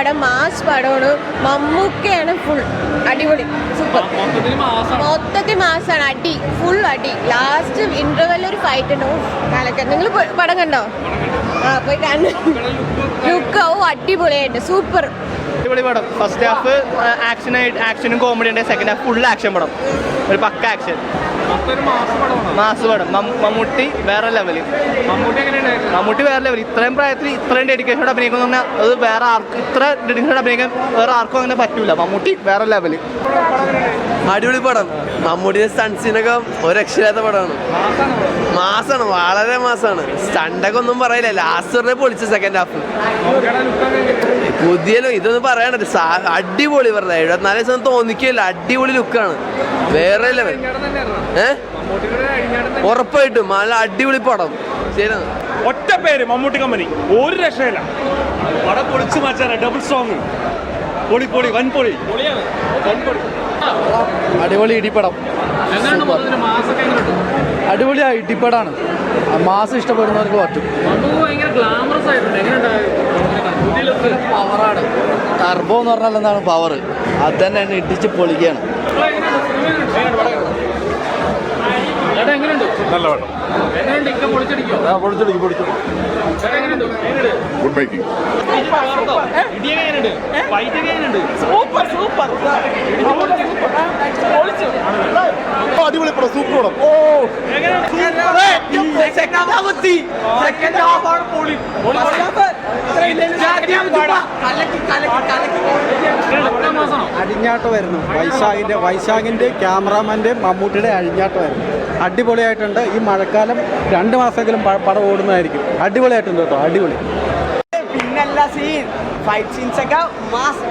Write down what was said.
പടം, മാസ് പടമാണ്. മമ്മൂക്കയാണ് ഫുൾ അടിപൊളി, സൂപ്പർ. മൊത്തത്തിൽ മാസാണ്, അടി, ഫുൾ അടി. ലാസ്റ്റ് ഇന്റർവെല്ലിൽ ഒരു ഫൈറ്റ് ഉണ്ടോ കാലൊക്കെ. നിങ്ങൾ പടം കണ്ടോ? ആ പോയി കണ്ടു. ലുക്കാവും അടിപൊളിയായിട്ട്, സൂപ്പർ അടിപൊളി പടം. ഫസ്റ്റ് ഹാഫ് ആക്ഷനും കോമഡി ഉണ്ട്. സെക്കൻഡ് ഹാഫ് ഫുൾ ആക്ഷൻ പടം, ഒരു പക്ക ആക്ഷൻ മാസ് പടം. മമ്മൂട്ടി വേറെ ലെവല്. മമ്മൂട്ടി വേറെ ലെവൽ. ഇത്രയും പ്രായത്തിൽ ഇത്രയും ഡെഡിക്കേഷനോട് അഭിനയിക്കുന്ന പറഞ്ഞാൽ അത് വേറെ ആർക്കും, ഇത്ര ഡെഡിക്കേഷനോട് അഭിനയിക്കാൻ വേറെ ആർക്കും അങ്ങനെ പറ്റൂല. മമ്മൂട്ടി വേറെ ലെവല്. അടിപൊളി പടം. മമ്മൂട്ടിയുടെ സ്റ്റൺസിനൊക്കെ ഒരു രക്ഷയില്ലാത്ത പടമാണ്. മാസാണ്, വളരെ മാസാണ്. സ്റ്റണ്ടൊക്കെ ഒന്നും പറയില്ല. ലാസ്റ്റ് പറഞ്ഞ പൊളിച്ച സെക്കൻഡ് ഹാഫ് പുതിയ ഇതൊന്നും പറയാനല്ല. അടിപൊളി പറഞ്ഞ 74 ദിവസം തോന്നിക്കില്ല. അടിപൊളി ലുക്കാണ്, വേറെ ലെവൽ. ഉറപ്പായിട്ടും നല്ല അടിപൊളി പടം. ശരി, ഒറ്റ പേര് മമ്മൂട്ടി കമ്പനി, ഒരു രക്ഷയില്ല. പടം പൊളിച്ചു മാറ്റാൻ ഡബിൾ സോങ്, പൊളി പൊളി വൻ പൊളി. അടിപൊളി ഇടിപ്പടം, അടിപൊളി ഇടിപ്പടാണ്. മാസം ഇഷ്ടപ്പെടുന്നവർക്ക് പറ്റും. പവറാണ്. ടർബോ എന്ന് പറഞ്ഞാൽ എന്താണ് പവർ, അത് തന്നെയാണ് ഇടിച്ച് പൊളിക്കുകയാണ്. നല്ല പടം. Good making. അടിപൊളി പടം, സൂപ്പർ പടം. അഴിഞ്ഞാട്ടമായിരുന്നു. വൈശാഖിന്റെ ക്യാമറാമാന്റെ മമ്മൂട്ടിയുടെ അഴിഞ്ഞാട്ടമായിരുന്നു. അടിപൊളിയായിട്ടുണ്ട്. ഈ മഴക്കാലം 2 മാസമെങ്കിലും പടം ഓടുന്നതായിരിക്കും. അടിപൊളിയായിട്ടുണ്ട് കേട്ടോ, അടിപൊളി. പിന്നല്ല സീൻ ഫൈറ്റ് സീൻസ് ഒക്കെ മാസ്.